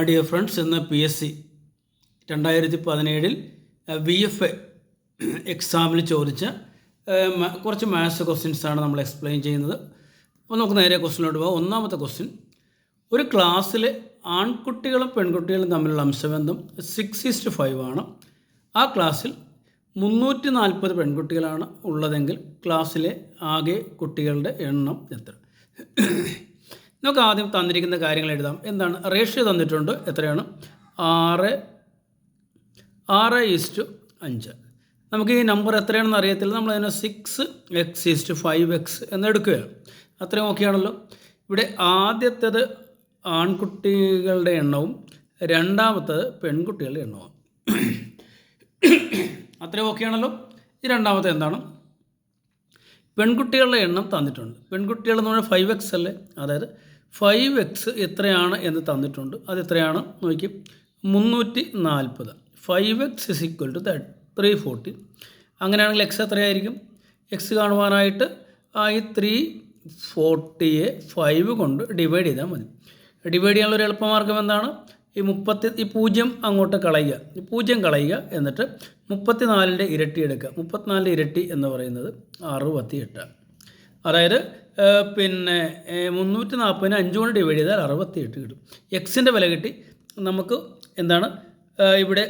Dear friends, ഇന്ന് PSC 2017 VFA എക്സാമിൽ ചോദിച്ച കുറച്ച് മാത്സ് ക്വസ്റ്റ്യൻസാണ് നമ്മൾ എക്സ്പ്ലെയിൻ ചെയ്യുന്നത്. അപ്പോൾ നമുക്ക് നേരെ ക്വസ്റ്റ്യനിലോട്ട് പോകാം. ഒന്നാമത്തെ ക്വസ്റ്റ്യൻ: ഒരു ക്ലാസ്സിൽ ആൺകുട്ടികളും പെൺകുട്ടികളും തമ്മിലുള്ള അംശബന്ധം 6:5 ആണ്. ആ ക്ലാസ്സിൽ 340 പെൺകുട്ടികളാണ് ഉള്ളതെങ്കിൽ ക്ലാസ്സിലെ ആകെ കുട്ടികളുടെ എണ്ണം എത്ര? നമുക്ക് ആദ്യം തന്നിരിക്കുന്ന കാര്യങ്ങൾ എഴുതാം. എന്താണ് റേഷ്യോ തന്നിട്ടുണ്ട്? എത്രയാണ്? 6:5. നമുക്ക് ഈ നമ്പർ എത്രയാണെന്ന് അറിയത്തില്ല. നമ്മളതിനെ 6x/5x എന്നെടുക്കുകയാണ്. അത്രയും ഓക്കെയാണല്ലോ. ഇവിടെ ആദ്യത്തേത് ആൺകുട്ടികളുടെ എണ്ണവും രണ്ടാമത്തേത് പെൺകുട്ടികളുടെ എണ്ണവും. അത്രയും ഓക്കെയാണല്ലോ. ഈ രണ്ടാമത്തെ എന്താണ്? പെൺകുട്ടികളുടെ എണ്ണം തന്നിട്ടുണ്ട്. പെൺകുട്ടികൾ എന്ന് പറഞ്ഞാൽ 5x അല്ലേ? അതായത് 5x എത്രയാണ് എന്ന് തന്നിട്ടുണ്ട്. അത് എത്രയാണ് നോക്കി? 340. 5x = 340. അങ്ങനെയാണെങ്കിൽ എക്സ് എത്രയായിരിക്കും? എക്സ് കാണുവാനായിട്ട് ഈ 340യെ 5 കൊണ്ട് ഡിവൈഡ് ചെയ്താൽ മതി. ഡിവൈഡ് ചെയ്യാനുള്ളൊരു എളുപ്പമാർഗ്ഗം എന്താണ്? ഈ 0 അങ്ങോട്ട് കളയുക, 0 കളയുക, എന്നിട്ട് 34ൻ്റെ ഇരട്ടി എടുക്കുക. 34ൻ്റെ ഇരട്ടി എന്ന് പറയുന്നത് 68. അതായത് 340നെ 5 കൊണ്ട് ഡിവൈഡ് ചെയ്താൽ 68 കിട്ടും. എക്സിൻ്റെ വില കിട്ടി നമുക്ക്. എന്താണ് ഇവിടെ?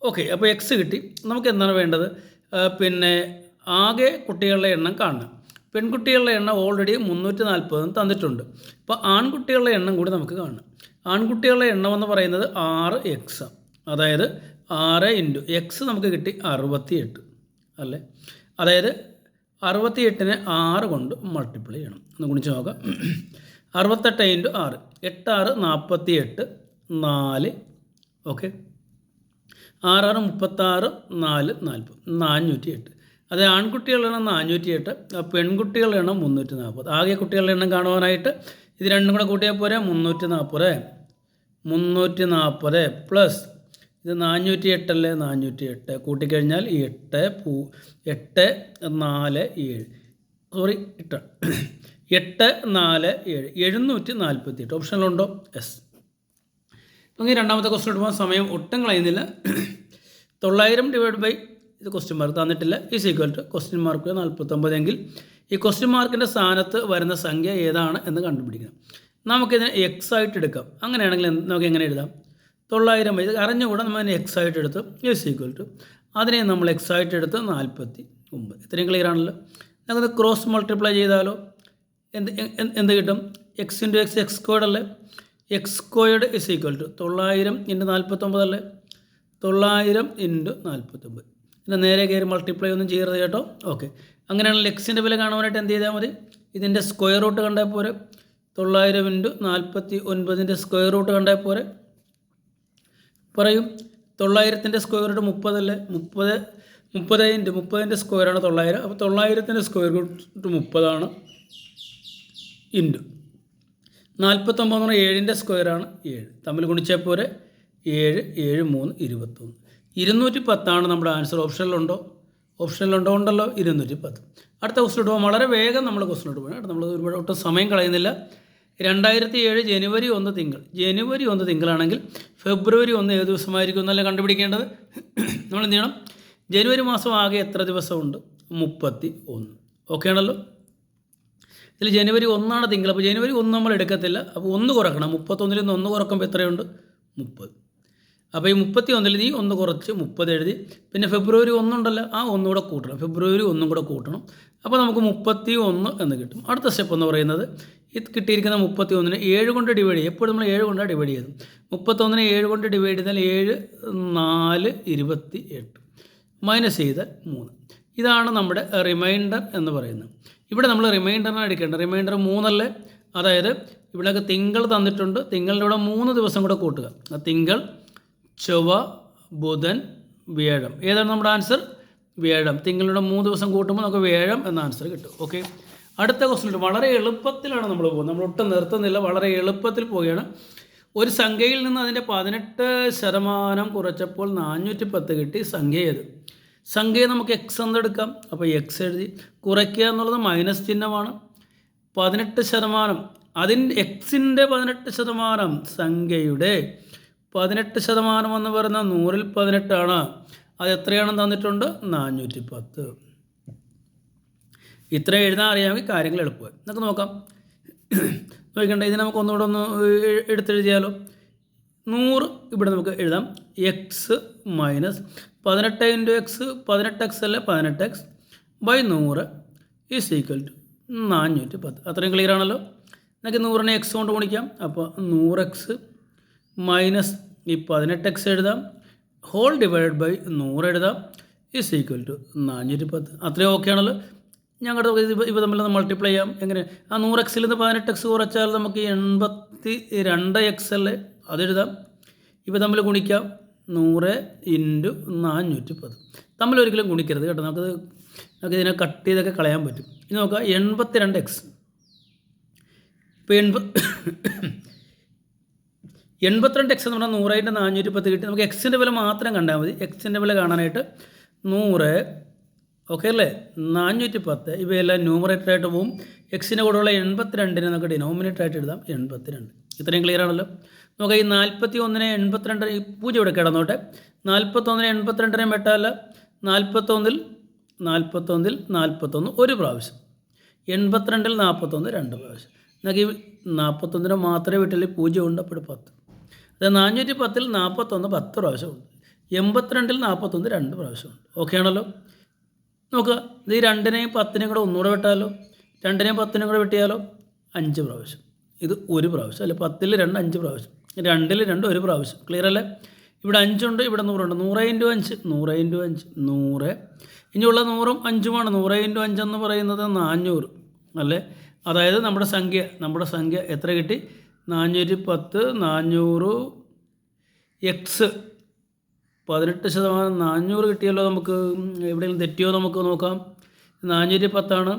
ഓക്കെ, അപ്പോൾ എക്സ് കിട്ടി. നമുക്ക് എന്താണ് വേണ്ടത്? ആകെ കുട്ടികളുടെ എണ്ണം കാണണം. പെൺകുട്ടികളുടെ എണ്ണം ഓൾറെഡി 340 തന്നിട്ടുണ്ട്. അപ്പോൾ ആൺകുട്ടികളുടെ എണ്ണം കൂടി നമുക്ക് കാണണം. ആൺകുട്ടികളുടെ എണ്ണം എന്ന് പറയുന്നത് 6x. അതായത് 6 × x നമുക്ക് കിട്ടി 68 അല്ലേ? അതായത് 68നെ 6 കൊണ്ട് മൾട്ടിപ്ലൈ ചെയ്യണം. ഒന്ന് ഗുണിച്ച് നോക്കാം. 68 × 6, 8 6 48, 4. ഓക്കെ, 6 6 36, 4 40, 408. അത് ആൺകുട്ടികളുടെ എണ്ണം 408, പെൺകുട്ടികളുടെ എണ്ണം 340. ആകെ കുട്ടികളുടെ എണ്ണം കാണുവാനായിട്ട് ഇത് രണ്ടും കൂടെ കൂട്ടിയാൽ പോരെ. 340 പ്ലസ് ഇത് 408 അല്ലേ? 408 കൂട്ടിക്കഴിഞ്ഞാൽ ഈ 8 4 7 സോറി 8 4 7 748. ഓപ്ഷനിലുണ്ടോ? യെസ്. നമുക്ക് രണ്ടാമത്തെ ക്വസ്റ്റ്യൻ എടുക്കുമ്പോൾ സമയം ഒട്ടും കളയുന്നില്ല. 900 ഇത് ക്വസ്റ്റ്യൻ മാർക്ക് തന്നിട്ടില്ല = ക്വസ്റ്റ്യൻ മാർക്ക് 49 എങ്കിൽ ഈ ക്വസ്റ്റ്യൻ മാർക്കിൻ്റെ സ്ഥാനത്ത് വരുന്ന സംഖ്യ ഏതാണ് എന്ന് കണ്ടുപിടിക്കണം. നമുക്കിതിനെ എക്സ് ആയിട്ട് എടുക്കാം. അങ്ങനെയാണെങ്കിൽ നമുക്ക് എങ്ങനെ എഴുതാം? 900 ഇത് അറിഞ്ഞുകൂടെ നമ്മൾ അതിനെ എക്സ് ആയിട്ട് എടുത്ത് = അതിനെ നമ്മൾ എക്സ് ആയിട്ട് എടുത്ത് 49. ഇത്രയും ക്ലിയർ ആണല്ലോ. നമുക്കത് ക്രോസ് മൾട്ടിപ്ലൈ ചെയ്താലോ എന്ത് കിട്ടും? x × x x² അല്ലേ? x² = 900 × 49 അല്ലേ? 900 × 49. ഇതിൻ്റെ നേരെ കയറി മൾട്ടിപ്ലൈ ഒന്നും ചെയ്യരുത് കേട്ടോ. ഓക്കെ, അങ്ങനെയാണെങ്കിൽ എക്സിൻ്റെ വില കാണുവാനായിട്ട് എന്ത് ചെയ്താൽ മതി? ഇതിൻ്റെ സ്ക്വയർ റൂട്ട് കണ്ടാൽ പോരെ. 900 × 49ൻ്റെ സ്ക്വയർ റൂട്ട് കണ്ടാൽ പോരെ. പറയും. 900ൻ്റെ സ്ക്വയർ റൂട്ട് 30 അല്ലേ? 30ൻ്റെ സ്ക്വയറാണ് 900. അപ്പോൾ 900ൻ്റെ സ്ക്വയർ റൂട്ട് 30 ഇൻറ്റു 49 എന്ന് പറഞ്ഞാൽ 7ൻ്റെ സ്ക്വയറാണ് 7. തമ്മിൽ ഗുണിച്ചാൽ പോരെ. 7 7 3 21. 210 നമ്മുടെ ആൻസർ. ഓപ്ഷനിലുണ്ടോ? ഉണ്ടല്ലോ. 210. അടുത്ത ക്വസ്റ്റ്യൻ ഇടുമ്പോൾ വളരെ വേഗം നമ്മൾ ക്വസ്റ്റ്യൻ ഇടുമ്പോൾ നമ്മൾ ഒരുപാട് ഒട്ടും സമയം കളയുന്നില്ല. 2007 ജനുവരി 1 തിങ്കൾ. ജനുവരി 1 തിങ്കളാണെങ്കിൽ ഫെബ്രുവരി 1 ഏത് ദിവസമായിരിക്കും എന്നല്ല കണ്ടുപിടിക്കേണ്ടത്. നമ്മൾ എന്ത് ചെയ്യണം? ജനുവരി മാസം ആകെ എത്ര ദിവസമുണ്ട്? 31. ഓക്കെ ആണല്ലോ. ഇതിൽ ജനുവരി 1 തിങ്കൾ. അപ്പോൾ ജനുവരി 1 നമ്മൾ എടുക്കത്തില്ല. അപ്പോൾ 1 കുറക്കണം. 31ൽ നിന്ന് 1 കുറക്കുമ്പോൾ എത്രയുണ്ട്? 30. അപ്പോൾ ഈ 31ൽ നീ 1 കുറച്ച് 30 എഴുതി. പിന്നെ ഫെബ്രുവരി 1 ഉണ്ടല്ലോ, ആ 1 കൂടെ കൂട്ടണം. ഫെബ്രുവരി 1 കൂടെ കൂട്ടണം. അപ്പോൾ നമുക്ക് 31 എന്ന് കിട്ടും. അടുത്ത സ്റ്റെപ്പ് എന്ന് പറയുന്നത് ഇത് കിട്ടിയിരിക്കുന്ന 31നെ 7 കൊണ്ട് ഡിവൈഡ് ചെയ്യും. എപ്പോഴും നമ്മൾ 7 കൊണ്ടാണ് ഡിവൈഡ് ചെയ്തത്. 31നെ 7 കൊണ്ട് ഡിവൈഡ് ചെയ്താൽ 7 4 28 മൈനസ് ചെയ്താൽ 3. ഇതാണ് നമ്മുടെ റിമൈൻഡർ എന്ന് പറയുന്നത്. ഇവിടെ നമ്മൾ റിമൈൻഡറിനാണ് എടുക്കേണ്ടത്. റിമൈൻഡർ 3 അല്ലേ? അതായത് ഇവിടെയൊക്കെ തിങ്കൾ തന്നിട്ടുണ്ട്. തിങ്കളുടെ ഇവിടെ 3 ദിവസം കൂടെ കൂട്ടുക. തിങ്കൾ, ചൊവ്വ, ബുധൻ, വ്യാഴം. ഏതാണ് നമ്മുടെ ആൻസർ? വ്യാഴം. തിങ്കളുടെ 3 ദിവസം കൂട്ടുമ്പോൾ നമുക്ക് വ്യാഴം എന്ന ആൻസർ കിട്ടും. ഓക്കെ, അടുത്ത ക്വസ്റ്റ്യൻ വളരെ എളുപ്പത്തിലാണ് നമ്മൾ പോകുന്നത്. നമ്മൾ ഒട്ടും നിർത്തുന്നില്ല, വളരെ എളുപ്പത്തിൽ പോവുകയാണ്. ഒരു സംഖ്യയിൽ നിന്ന് അതിൻ്റെ 18% കുറച്ചപ്പോൾ 410 കിട്ടി. സംഖ്യ ഏത്? സംഖ്യയെ നമുക്ക് എക്സ് എന്നെടുക്കാം. അപ്പോൾ എക്സ് എഴുതി. കുറയ്ക്കുക എന്നുള്ളത് മൈനസ് ചിഹ്നമാണ്. 18% എക്സിൻ്റെ 18% സംഖ്യയുടെ 18% എന്ന് പറയുന്ന 100-ൽ 18 അത് എത്രയാണെന്ന് തന്നിട്ടുണ്ട്? 410. ഇത്ര എഴുതാൻ അറിയാമെങ്കിൽ കാര്യങ്ങൾ എളുപ്പമായി. നമുക്ക് നോക്കാം. നോക്കണ്ട, ഇത് നമുക്ക് ഒന്നുകൂടെ ഒന്ന് എടുത്തെഴുതിയാലോ. 100 ഇവിടെ നമുക്ക് എഴുതാം. X minus 18 into X 18x അല്ലേ, 18x by 100 is equal to 410. അത്രയും ക്ലിയർ ആണല്ലോ. നമുക്ക് 100-നെ എക്സ് കൊണ്ട് ഗുണിക്കാം. അപ്പോൾ 100x മൈനസ് ഈ 18x എഴുതാം, ഹോൾ ഡിവൈഡ് ബൈ 100 എഴുതാം, ഈസ് ഈക്വൽ ടു 410. അത്രയും ഓക്കെ ആണല്ലോ. ഞങ്ങളുടെ ഇവ തമ്മിൽ മൾട്ടിപ്ലൈ ചെയ്യാം. എങ്ങനെ? ആ 100xൽ നിന്ന് 18x കുറച്ചാൽ നമുക്ക് 82x അല്ലേ, അതെഴുതാം. ഇവ തമ്മിൽ ഗുണിക്കാം. 100 ഇൻറ്റു 410 തമ്മിൽ ഒരിക്കലും ഗുണിക്കരുത് കേട്ടോ. നമുക്ക് ഇതിനെ കട്ട് ചെയ്തൊക്കെ കളയാൻ പറ്റും. ഇനി നോക്കാം. 82x ഇപ്പോൾ 82x എന്ന് പറഞ്ഞാൽ 100/410 കിട്ടി. നമുക്ക് എക്സിൻ്റെ വില മാത്രം കണ്ടാൽ മതി. എക്സിൻ്റെ വില കാണാനായിട്ട് 100 ഓക്കെ അല്ലേ, 410 ഇവയെല്ലാം ന്യൂമറേറ്ററായിട്ട് പോവും. എക്സിൻ്റെ കൂടെയുള്ള 82-നെ നമുക്ക് ഡിനോമിനേറ്ററായിട്ട് എഴുതാം, 82. ഇത്രയും ക്ലിയർ ആണല്ലോ. നോക്കാം. ഈ 41-നെ 82 ഈ 0 ഇവിടെ കിടന്നോട്ടെ. 41-നെ 82-നെ വെട്ടാല്ല. 41-ൽ 41 ഒരു പ്രാവശ്യം, 82-ൽ 41 2 പ്രാവശ്യം. നമുക്ക് ഈ 41-നെ മാത്രമേ വിട്ടില്ല, 0 ഉണ്ട്, അപ്പോൾ 10. അത് 410-ൽ 41 10 പ്രാവശ്യമുണ്ട്. 82-ൽ 41 2 പ്രാവശ്യമുണ്ട്. ഓക്കെ ആണല്ലോ. നോക്കുക. ഇത് ഈ 2-നെയും 10-നെയും കൂടെ ഒന്നുകൂടെ വെട്ടാലോ. 2-നെയും 10-നെയും കൂടെ വെട്ടിയാലോ 5 പ്രാവശ്യം. ഇത് ഒരു പ്രാവശ്യം അല്ലെ. 10-ൽ 2 5 പ്രാവശ്യം, 2-ൽ 2 ഒരു പ്രാവശ്യം. ക്ലിയർ അല്ലേ? ഇവിടെ 5 ഉണ്ട്, ഇവിടെ 100 ഉണ്ട്. 100 ഇൻറ്റു 5 100. ഇനിയുള്ള 100ഉം 5ഉമാണ്. 100 ഇൻറ്റു 5 എന്ന് പറയുന്നത് 400 അല്ലേ. അതായത് നമ്മുടെ സംഖ്യ എത്ര കിട്ടി? 410. 400 എക്സ് 18% 400 കിട്ടിയല്ലോ. നമുക്ക് എവിടെയെങ്കിലും തെറ്റിയോ നമുക്ക് നോക്കാം. 410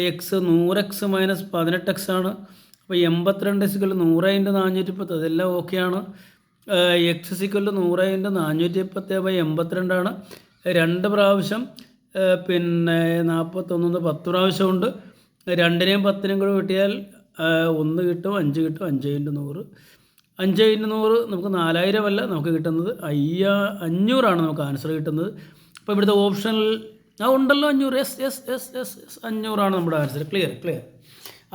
എക്സ് 100x മൈനസ് 18x ആണ്. അപ്പോൾ 82 100 ഇൻറ്റു 410 അതെല്ലാം ഓക്കെയാണ്. എക്സ് സിക്കൽ 100 ഇൻറ്റു 410/82 2 പ്രാവശ്യം. പിന്നെ 41 10 പ്രാവശ്യമുണ്ട്. 2-നെയും 10-നെയും കൂടെ കിട്ടിയാൽ 1 കിട്ടും, 5 കിട്ടും. 5 ഇൻറ്റു 100 നമുക്ക് 4000 അല്ല നമുക്ക് കിട്ടുന്നത് 500 നമുക്ക് ആൻസർ കിട്ടുന്നത്. അപ്പോൾ ഇവിടുത്തെ ഓപ്ഷനിൽ ഉണ്ടല്ലോ 500. യെസ് 500 നമ്മുടെ ആൻസർ. ക്ലിയർ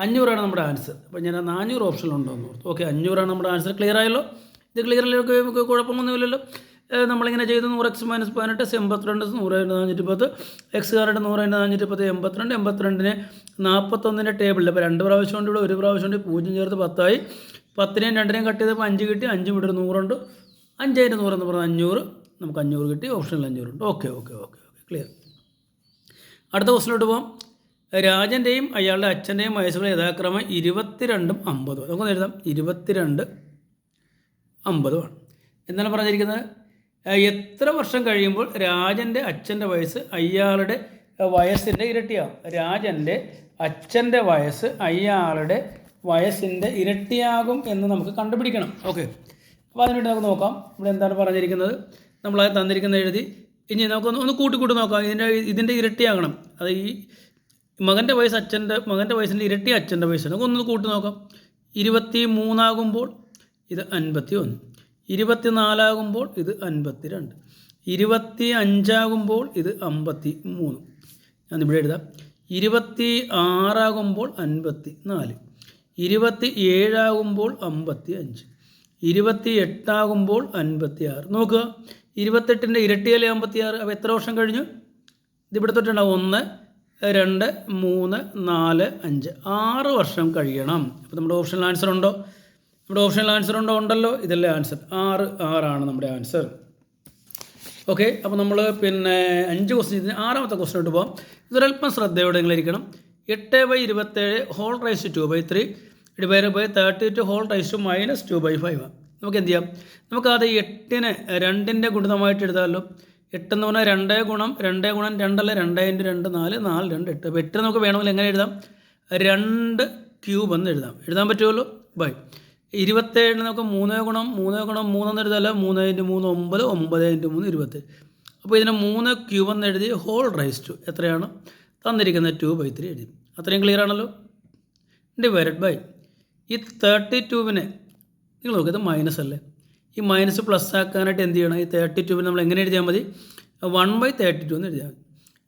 500 നമ്മുടെ ആൻസർ. അപ്പോൾ ഞാൻ 400 ഓപ്ഷനിലുണ്ടോ എന്ന് ഓർത്തു. ഓക്കെ, 500 നമ്മുടെ ആൻസർ. ക്ലിയർ ആയല്ലോ. ഇത് ക്ലിയറിലൊക്കെ നമുക്ക് കുഴപ്പമൊന്നുമില്ലല്ലോ. നമ്മളിങ്ങനെ ചെയ്ത് 100x മൈനസ് 18 82 100/410 എക്സ് കാരുടെ 100/410 82 82-നെ 41-ൻ്റെ ടേബിളിൽ ഇപ്പോൾ 2 പ്രാവശ്യം കൊണ്ട് ഇവിടെ 1 പ്രാവശ്യം കൊണ്ട് 0 ചേർത്ത് 10 ആയി. 10-നെയും 2-നെയും കട്ട് ചെയ്തപ്പോൾ 5 കിട്ടി. 5 ഇവിടെ 100 ഉണ്ട്. 5/100 എന്ന് പറഞ്ഞാൽ 500. നമുക്ക് 500 കിട്ടി. ഓപ്ഷനിൽ 500 ഉണ്ട്. Okay clear. അടുത്ത ക്വസ്റ്റിലോട്ട് പോകാം. രാജൻ്റെയും അയാളുടെ അച്ഛൻ്റെയും വയസ്സുകൾ യഥാക്രമം 22ഉം 50. നമുക്കൊന്ന് എഴുതാം. 22 50 എന്നാണ് പറഞ്ഞിരിക്കുന്നത്. എത്ര വർഷം കഴിയുമ്പോൾ രാജൻ്റെ അച്ഛൻ്റെ വയസ്സ് അയാളുടെ വയസ്സിൻ്റെ ഇരട്ടിയാകും? രാജൻ്റെ അച്ഛൻ്റെ വയസ്സ് അയാളുടെ വയസ്സിൻ്റെ ഇരട്ടിയാകും എന്ന് നമുക്ക് കണ്ടുപിടിക്കണം. ഓക്കെ, അപ്പോൾ അതിനുവേണ്ടി നമുക്ക് നോക്കാം. ഇവിടെ എന്താണ് പറഞ്ഞിരിക്കുന്നത്? നമ്മളത് തന്നിരിക്കുന്നത് എഴുതി. ഇനി നമുക്കൊന്ന് കൂട്ടി നോക്കാം. ഇതിൻ്റെ ഇരട്ടിയാകണം. അത് ഈ മകൻ്റെ വയസ്സിൻ്റെ ഇരട്ടി അച്ഛൻ്റെ വയസ്സ്. നമുക്കൊന്ന് കൂട്ടി നോക്കാം. 23 ആകുമ്പോൾ ഇത് 51, 24 ആകുമ്പോൾ ഇത് 52, 25 ആകുമ്പോൾ ഇത് 53. ഞാനിവിടെ എഴുതാം. 26 ആകുമ്പോൾ 54, 27 ആകുമ്പോൾ 55, 28 ആകുമ്പോൾ 56. നോക്കുക, 28-ൻ്റെ ഇരട്ടിയല്ലേ 56. അപ്പോൾ എത്ര വർഷം കഴിഞ്ഞു? ഇതിവിടെ തൊട്ടുണ്ടാവും. 1 2 3 4 5 6 വർഷം കഴിയണം. അപ്പോൾ നമ്മുടെ ഓപ്ഷനിൽ ആൻസർ ഉണ്ടോ? ഉണ്ടല്ലോ. ഇതല്ലേ ആൻസർ. 6 ആണ് നമ്മുടെ ആൻസർ. ഓക്കെ, അപ്പോൾ നമ്മൾ 5 ക്വസ്റ്റ്യൻ ഇതിന് 6ാമത്തെ ക്വസ്റ്റ്യനോട്ട് പോകാം. ഇതൊരല്പം ശ്രദ്ധയോടെ നിങ്ങളിരിക്കണം. 8/27 whole raise to 2/3 divide by 32 whole raise to -2/5. നമുക്ക് എന്ത് ചെയ്യാം? നമുക്ക് അത് 8-നെ 2-ൻ്റെ ഗുണിതമായിട്ട് എഴുതാമല്ലോ. 8 എന്ന് പറഞ്ഞാൽ 2 ഗുണം 2 ഗുണം 2 അല്ല, 2 × 2 4 4 2 8. അപ്പോൾ 8 നമുക്ക് വേണമെങ്കിൽ എങ്ങനെ എഴുതാം? 2 ക്യൂബ് എന്ന് എഴുതാൻ പറ്റുമല്ലോ. ബൈ 27 നമുക്ക് 3 ഗുണം 3 എന്ന് എഴുതാമല്ലോ. 3 × 3 9, 9 × 3 27. അപ്പോൾ ഇതിനെ 3 ക്യൂബ് എന്ന് എഴുതി ഹോൾ റൈസ് ടു എത്രയാണ് തന്നിരിക്കുന്നത്? 2/3 എഴുതി. അത്രയും ക്ലിയർ ആണല്ലോ. ഡിവൈഡഡ് ബൈ ഈ 32-നെ നിങ്ങൾ നോക്കുക, ഇത് മൈനസ് അല്ലേ, ഈ മൈനസ് പ്ലസ് ആക്കാനായിട്ട് എന്ത് ചെയ്യണം? ഈ 32-നെ നമ്മൾ എങ്ങനെ എഴുതിയാൽ മതി? 1/32 എന്ന് എഴുതിയാൽ മതി.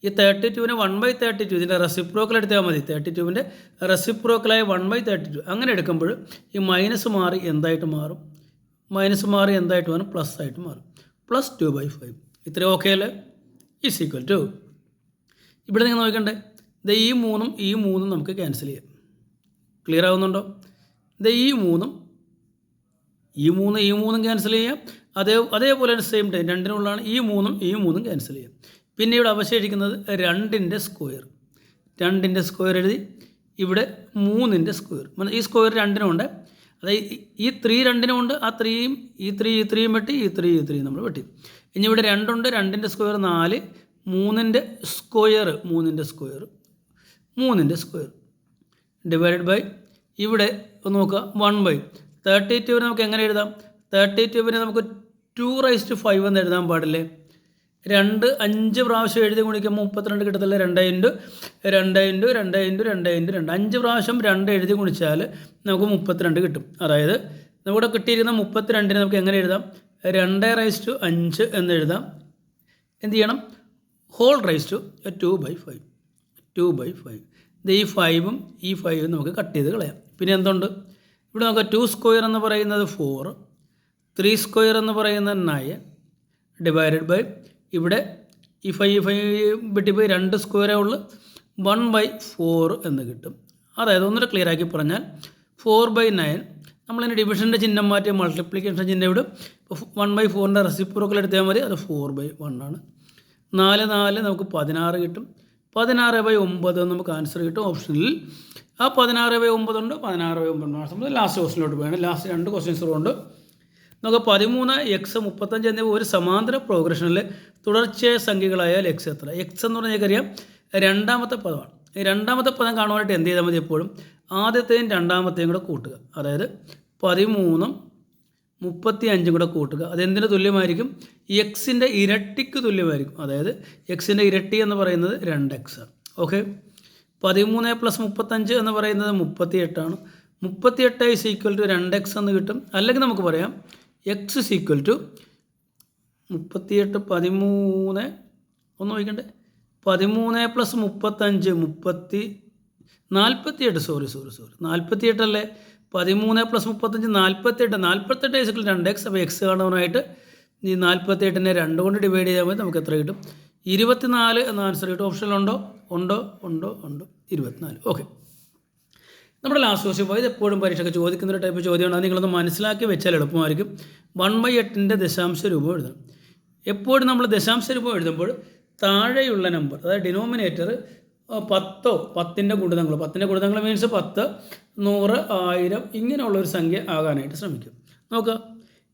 ഈ 32-നെ 1/32 ഇതിൻ്റെ റെസിപ്രോക്കൽ എടുത്താൽ മതി. 32-ൻ്റെ റെസിപ്രോക്കലായ 1/32 അങ്ങനെ എടുക്കുമ്പോൾ ഈ മൈനസ് മാറി എന്തായിട്ട് മാറും? മൈനസ് മാറി എന്തായിട്ട് മാറും? പ്ലസ് ആയിട്ട് മാറും. പ്ലസ് 2/5. ഇത്രയും ഓക്കെ അല്ലേ? ഈസ് ഈക്വൽ ടു, ഇവിടെ നിങ്ങൾ നോക്കണ്ടേ, ഇത് ഈ മൂന്നും നമുക്ക് ക്യാൻസൽ ചെയ്യാം. ക്ലിയർ ആവുന്നുണ്ടോ? ഇത് ഈ മൂന്നും ക്യാൻസൽ ചെയ്യാം. അതേപോലെ തന്നെ സെയിം ടൈം രണ്ടിനുള്ളതാണ് ഈ മൂന്നും ക്യാൻസൽ ചെയ്യാം. പിന്നെ ഇവിടെ അവശേഷിക്കുന്നത് 2-ൻ്റെ സ്ക്വയർ. 2-ൻ്റെ സ്ക്വയർ എഴുതി, ഇവിടെ 3-ൻ്റെ സ്ക്വയർ. ഈ സ്ക്വയർ 2-നും ഉണ്ട്, അതായത് ഈ 3 2-നും ഉണ്ട്. ആ 3യും ഈ 3യും വെട്ടി, ഈ 3 നമ്മൾ വെട്ടി. ഇനി ഇവിടെ 2 ഉണ്ട്, 2-ൻ്റെ സ്ക്വയർ 4, 3-ൻ്റെ സ്ക്വയർ ഡിവൈഡഡ് ബൈ ഇവിടെ ഒന്ന് നോക്കുക 1/32-നെ നമുക്ക് എങ്ങനെ എഴുതാം? 32-നെ നമുക്ക് 2/5 എന്ന് എഴുതാൻ പാടില്ലേ? 2 5 പ്രാവശ്യം എഴുതി ഗുണിക്കുമ്പോൾ 32 കിട്ടത്തില്ല. 2 × 5 പ്രാവശ്യം 2 എഴുതി ഗുണിച്ചാൽ നമുക്ക് 32 കിട്ടും. അതായത് നമ്മുടെ കിട്ടിയിരുന്ന 32-നെ നമുക്ക് എങ്ങനെ എഴുതാം? 2/5 എന്ന് എഴുതാം. എന്ത് ചെയ്യണം? Whole raise to 2/5. ഇത് ഈ 5ഉം ഈ 5ഉം നമുക്ക് കട്ട് ചെയ്ത് കളയാം. പിന്നെ എന്തുണ്ട്? ഇവിടെ നമുക്ക് 2 സ്ക്വയർ എന്ന് പറയുന്നത് 4, 3 സ്ക്വയർ എന്ന് പറയുന്നത് 9 ഡിവൈഡഡ് ബൈ ഇവിടെ ഈ 5 വെട്ടിപ്പോയി 2 സ്ക്വയറേ ഉള്ളൂ, 1/4 എന്ന് കിട്ടും. അതായത് ഒന്നുകൂടെ ക്ലിയർ ആക്കി പറഞ്ഞാൽ 4/9 നമ്മളിതിൻ്റെ ഡിവിഷൻ്റെ ചിഹ്നം മാറ്റി മൾട്ടിപ്ലിക്കേഷൻ ചിഹ്നം ഇവിടെ 1/4ൻ്റെ റെസിപ്രോക്കൽ എടുത്താൽ മതി. അത് 4/1 ആണ്. 4 നമുക്ക് 16 കിട്ടും. 16/9 നമുക്ക് ആൻസർ കിട്ടും ഓപ്ഷനിൽ. ആ 16/9 ഉണ്ട്. 16/9 ലാസ്റ്റ് ക്വസ്റ്റിനോട്ട് പോയാണ്. ലാസ്റ്റ് 2 ക്വസ്റ്റ്യൻസ് ഉണ്ട്. നമുക്ക് 13, x, 35 എന്നിവ ഒരു സമാന്തര പ്രോഗ്രഷനിൽ തുടർച്ചയായ സംഖ്യകളായാൽ x എത്ര? x എന്ന് പറഞ്ഞാൽ അറിയാം രണ്ടാമത്തെ പദമാണ്. ഈ രണ്ടാമത്തെ പദം കാണുവാനായിട്ട് എന്ത് ചെയ്താൽ മതി? എപ്പോഴും ആദ്യത്തെയും രണ്ടാമത്തെയും കൂടെ കൂട്ടുക. അതായത് 13ഉം 35 കൂടെ കൂട്ടുക. അതെന്തിന് തുല്യമായിരിക്കും? എക്സിൻ്റെ ഇരട്ടിക്ക് തുല്യമായിരിക്കും. അതായത് എക്സിൻ്റെ ഇരട്ടി എന്ന് പറയുന്നത് 2x ആണ്. ഓക്കെ, 13 + 35 എന്ന് പറയുന്നത് 38 ആണ്. 38 = 2x എന്ന് കിട്ടും. അല്ലെങ്കിൽ നമുക്ക് പറയാം x = 38 13 ഒന്ന് നോക്കണ്ടേ 13 + 35 48 സോറി 48 അല്ലേ? 13 + 35 48 = 2x. അപ്പോൾ x കാണുവാനായിട്ട് ഈ 48-നെ 2 കൊണ്ട് ഡിവൈഡ് ചെയ്താൽ മതി. നമുക്ക് എത്ര കിട്ടും? 24 എന്ന ആൻസർ കിട്ടും. ഓപ്ഷനിലുണ്ടോ? ഉണ്ട് 24. ഓക്കെ, നമ്മുടെ ലാസ്റ്റ് ക്വസ്റ്റ്യൻ പോയി. ഇത് എപ്പോഴും പരീക്ഷയ്ക്ക് ചോദിക്കുന്ന ഒരു ടൈപ്പ് ചോദ്യമാണ്. അത് നിങ്ങളൊന്ന് മനസ്സിലാക്കി വെച്ചാൽ എളുപ്പമായിരിക്കും. 1/8-ൻ്റെ ദശാംശ രൂപം എഴുതണം. എപ്പോഴും നമ്മൾ ദശാംശ രൂപം എഴുതുമ്പോൾ താഴെയുള്ള നമ്പർ, അതായത് ഡിനോമിനേറ്റർ 10 10ൻ്റെ ഗുണിതങ്ങൾ 10ൻ്റെ മീൻസ് 10 100 1000 ഇങ്ങനെയുള്ളൊരു സംഖ്യ ആകാനായിട്ട് ശ്രമിക്കും. നോക്കുക,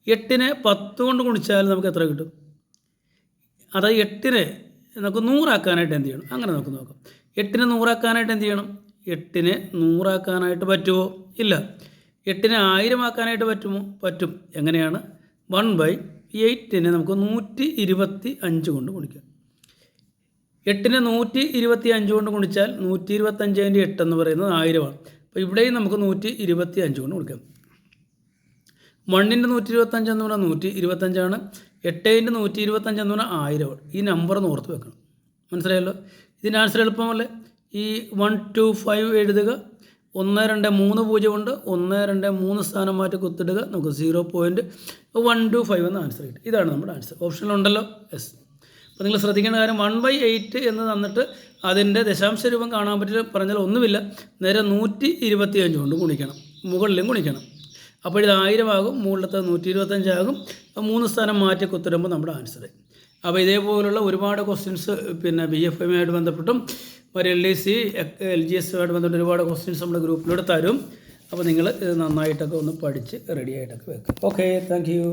8-നെ 10 കൊണ്ട് ഗുണിച്ചാൽ നമുക്ക് എത്ര കിട്ടും? അതായത് 8-നെ നമുക്ക് 100 ആക്കാനായിട്ട് എന്ത് ചെയ്യണം? അങ്ങനെ നമുക്ക് നോക്കാം. 8-നെ 100 ആക്കാനായിട്ട് എന്ത് ചെയ്യണം? 8-നെ 100 ആക്കാനായിട്ട് പറ്റുമോ? ഇല്ല. 8-നെ 1000 ആക്കാനായിട്ട് പറ്റുമോ? പറ്റും. എങ്ങനെയാണ്? 1/8-നെ നമുക്ക് 125 കൊണ്ട് ഗുണിക്കാം. 8-നെ 125 കൊണ്ട് ഗുണിച്ചാൽ 125/8 എന്ന് പറയുന്നത് 1000 ആണ്. അപ്പോൾ ഇവിടെയും നമുക്ക് 125 കൊണ്ട് ഗുണിക്കാം. 1 × 125 എന്ന് പറഞ്ഞാൽ 125 ആണ്. 8 × 125 എന്ന് പറഞ്ഞാൽ 1000 ആണ്. ഈ നമ്പർ ഒന്ന് ഓർത്ത് വെക്കണം. മനസ്സിലായല്ലോ? ഇതിൻ്റെ ആൻസർ എളുപ്പമല്ലേ? ഈ 1 2 5 എഴുതുക. 1 2 3 0 ഉണ്ട്. 1 2 3 സ്ഥാനം മാറ്റി കുത്തിടുക. നമുക്ക് 0.125 എന്ന ആൻസർ കിട്ടും. ഇതാണ് നമ്മുടെ ആൻസർ. ഓപ്ഷനിലുണ്ടല്ലോ? യെസ്. അപ്പോൾ നിങ്ങൾ ശ്രദ്ധിക്കേണ്ട കാര്യം 1/8 എന്ന് തന്നിട്ട് അതിൻ്റെ ദശാംശ രൂപം കാണാൻ പറ്റില്ല പറഞ്ഞാൽ ഒന്നുമില്ല, നേരെ 125 കൊണ്ട് ഗുണിക്കണം, മുകളിലും ഗുണിക്കണം. അപ്പോൾ ഇത് 1000 ആകും, മുകളിലത്തെ 125 ആകും. 3 സ്ഥാനം മാറ്റി കുത്തിടുമ്പോൾ നമ്മുടെ ആൻസർ. അപ്പോൾ ഇതേപോലുള്ള ഒരുപാട് ക്വസ്റ്റ്യൻസ് പിന്നെ BFMയുമായിട്ട് ബന്ധപ്പെട്ടും LDC LGSയുമായിട്ട് ബന്ധപ്പെട്ട് ഒരുപാട് ക്വസ്റ്റ്യൻസ് നമ്മുടെ ഗ്രൂപ്പിലൂടെ തരും. അപ്പോൾ നിങ്ങൾ നന്നായിട്ടൊക്കെ ഒന്ന് പഠിച്ച് റെഡി ആയിട്ടൊക്കെ വെക്കും. Okay, thank you.